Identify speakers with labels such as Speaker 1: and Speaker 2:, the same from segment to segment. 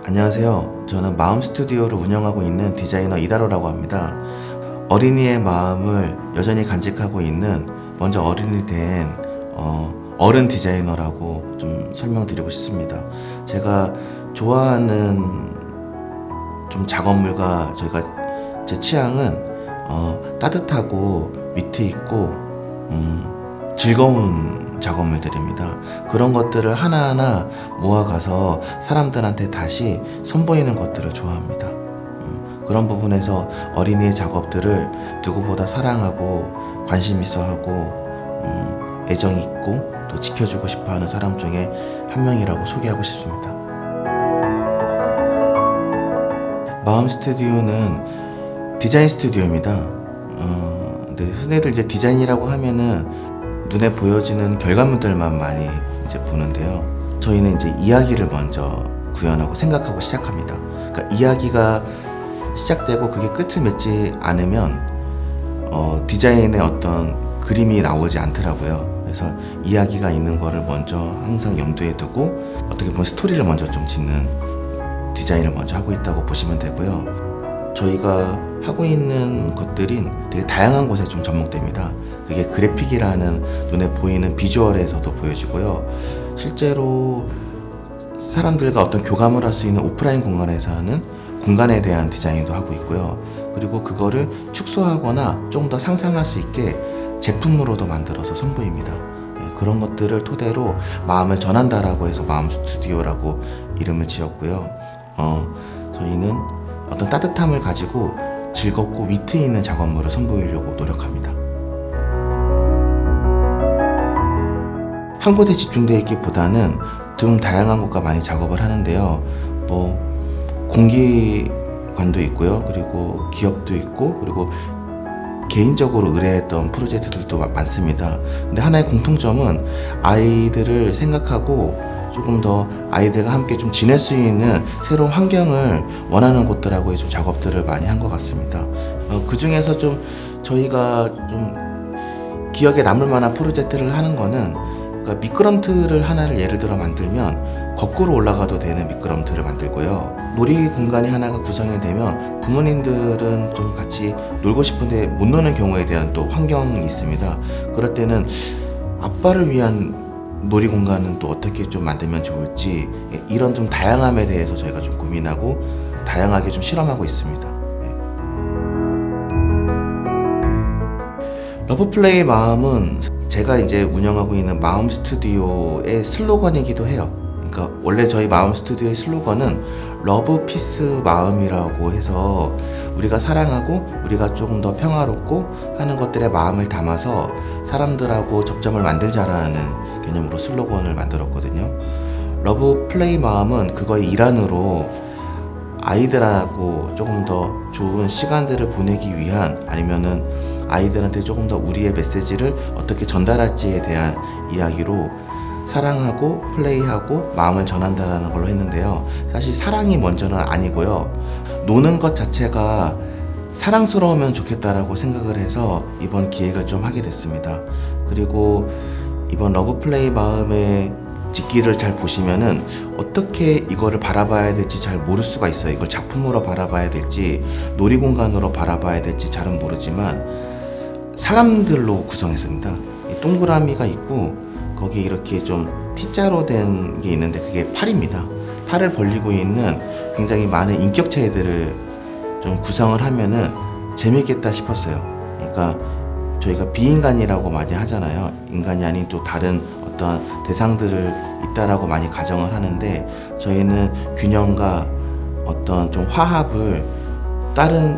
Speaker 1: 안녕하세요. 저는 마음 스튜디오를 운영하고 있는 디자이너 이다로라고 합니다. 어린이의 마음을 여전히 간직하고 있는 먼저 어른이 된 어른 디자이너라고 좀 설명드리고 싶습니다. 제가 좋아하는 좀 작업물과 제 취향은 따뜻하고 위트 있고 즐거운 작업물들입니다. 그런 것들을 하나하나 모아가서 사람들한테 다시 선보이는 것들을 좋아합니다. 그런 부분에서 어린이의 작업들을 누구보다 사랑하고 관심 있어 하고 애정 있고 또 지켜주고 싶어하는 사람 중에 한 명이라고 소개하고 싶습니다. 마음 스튜디오는 디자인 스튜디오입니다. 근데 흔히들 이제 디자인이라고 하면은 눈에 보여지는 결과물들만 많이 이제 보는데요. 저희는 이제 이야기를 먼저 구현하고 생각하고 시작합니다. 그러니까 이야기가 시작되고 그게 끝을 맺지 않으면 디자인의 어떤 그림이 나오지 않더라고요. 그래서 이야기가 있는 거를 먼저 항상 염두에 두고 어떻게 보면 스토리를 먼저 좀 짓는 디자인을 먼저 하고 있다고 보시면 되고요. 저희가 하고 있는 것들이 되게 다양한 곳에 좀 접목됩니다. 그게 그래픽이라는 눈에 보이는 비주얼에서도 보여지고요. 실제로 사람들과 어떤 교감을 할 수 있는 오프라인 공간에서 하는 공간에 대한 디자인도 하고 있고요. 그리고 그거를 축소하거나 조금 더 상상할 수 있게 제품으로도 만들어서 선보입니다. 그런 것들을 토대로 마음을 전한다라고 해서 마음 스튜디오라고 이름을 지었고요. 저희는 어떤 따뜻함을 가지고 즐겁고 위트 있는 작업물을 선보이려고 노력합니다. 한 곳에 집중되어 있기보다는 좀 다양한 곳과 많이 작업을 하는데요. 공기관도 있고요. 그리고 기업도 있고, 그리고 개인적으로 의뢰했던 프로젝트들도 많습니다. 근데 하나의 공통점은 아이들을 생각하고 조금 더 아이들과 함께 좀 지낼 수 있는 새로운 환경을 원하는 곳들하고의 좀 작업들을 많이 한 것 같습니다. 그 중에서 좀 저희가 좀 기억에 남을 만한 프로젝트를 하는 거는, 그러니까 미끄럼틀을 하나를 예를 들어 만들면 거꾸로 올라가도 되는 미끄럼틀을 만들고요. 놀이 공간이 하나가 구성이 되면 부모님들은 좀 같이 놀고 싶은데 못 노는 경우에 대한 또 환경이 있습니다. 그럴 때는 아빠를 위한 놀이 공간은 또 어떻게 좀 만들면 좋을지, 이런 좀 다양함에 대해서 저희가 좀 고민하고 다양하게 좀 실험하고 있습니다. 러브플레이 마음은 제가 이제 운영하고 있는 마음 스튜디오의 슬로건이기도 해요. 그러니까 원래 저희 마음 스튜디오의 슬로건은 러브 피스 마음이라고 해서 우리가 사랑하고 우리가 조금 더 평화롭고 하는 것들의 마음을 담아서 사람들하고 접점을 만들자라는 개념으로 슬로건을 만들었거든요. 러브 플레이 마음은 그거의 일환으로 아이들하고 조금 더 좋은 시간들을 보내기 위한, 아니면은 아이들한테 조금 더 우리의 메시지를 어떻게 전달할지에 대한 이야기로 사랑하고 플레이하고 마음을 전한다라는 걸로 했는데요. 사실 사랑이 먼저는 아니고요. 노는 것 자체가 사랑스러우면 좋겠다라고 생각을 해서 이번 기획을 좀 하게 됐습니다. 그리고 이번 러브플레이 마음의 짓기를 잘 보시면은 어떻게 이거를 바라봐야 될지 잘 모를 수가 있어요. 이걸 작품으로 바라봐야 될지 놀이공간으로 바라봐야 될지 잘은 모르지만 사람들로 구성했습니다. 동그라미가 있고 거기에 이렇게 좀 T자로 된 게 있는데 그게 팔입니다. 팔을 벌리고 있는 굉장히 많은 인격체들을 좀 구성을 하면은 재밌겠다 싶었어요. 그러니까 저희가 비인간이라고 많이 하잖아요. 인간이 아닌 또 다른 어떤 대상들을 있다라고 많이 가정을 하는데, 저희는 균형과 어떤 좀 화합을, 다른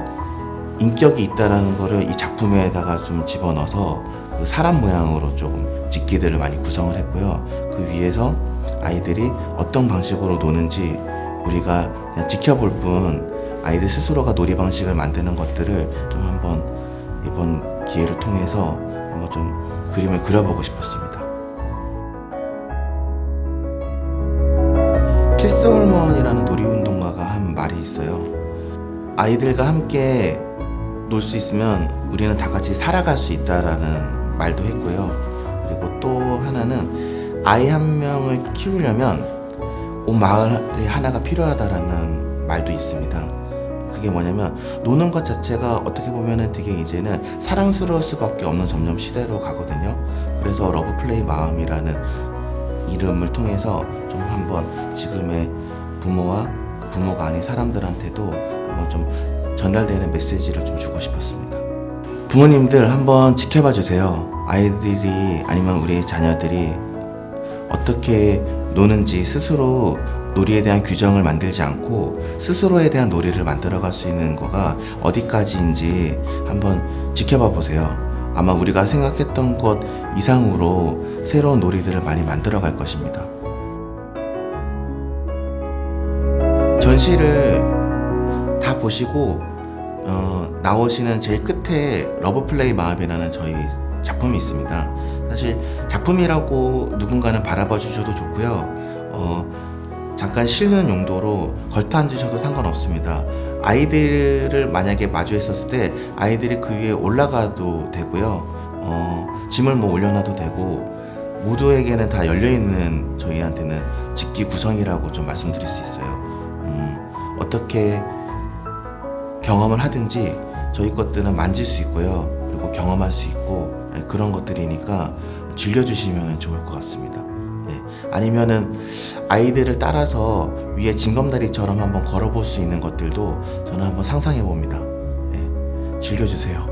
Speaker 1: 인격이 있다라는 거를 이 작품에다가 좀 집어넣어서 그 사람 모양으로 조금 짓기들을 많이 구성을 했고요. 그 위에서 아이들이 어떤 방식으로 노는지 우리가 그냥 지켜볼 뿐, 아이들 스스로가 놀이 방식을 만드는 것들을 좀 한번 이번 기회를 통해서 한번 좀 그림을 그려보고 싶었습니다. 캐스 홀먼이라는 놀이운동가가 한 말이 있어요. 아이들과 함께 놀 수 있으면 우리는 다 같이 살아갈 수 있다라는 말도 했고요. 그리고 또 하나는 아이 한 명을 키우려면 온 마을이 하나가 필요하다라는 말도 있습니다. 그게 뭐냐면 노는 것 자체가 어떻게 보면은 되게 이제는 사랑스러울 수밖에 없는 점점 시대로 가거든요. 그래서 러브플레이 마음이라는 이름을 통해서 좀 한번 지금의 부모와 부모가 아닌 사람들한테도 한번 좀 전달되는 메시지를 좀 주고 싶었습니다. 부모님들 한번 지켜봐 주세요. 아이들이 아니면 우리 자녀들이 어떻게 노는지 스스로 놀이에 대한 규정을 만들지 않고 스스로에 대한 놀이를 만들어갈 수 있는 거가 어디까지인지 한번 지켜봐 보세요. 아마 우리가 생각했던 것 이상으로 새로운 놀이들을 많이 만들어갈 것입니다. 전시를 다 보시고 나오시는 제일 끝에 러브플레이 마음이라는 저희 작품이 있습니다. 사실 작품이라고 누군가는 바라봐 주셔도 좋고요. 잠깐 쉬는 용도로 걸터 앉으셔도 상관없습니다. 아이들을 만약에 마주했었을 때 아이들이 그 위에 올라가도 되고요. 짐을 뭐 올려놔도 되고 모두에게는 다 열려있는 저희한테는 집기 구성이라고 좀 말씀드릴 수 있어요. 어떻게 경험을 하든지 저희 것들은 만질 수 있고요. 그리고 경험할 수 있고 그런 것들이니까 즐겨주시면 좋을 것 같습니다. 아니면은 아이들을 따라서 위에 징검다리처럼 한번 걸어볼 수 있는 것들도 저는 한번 상상해 봅니다. 즐겨주세요.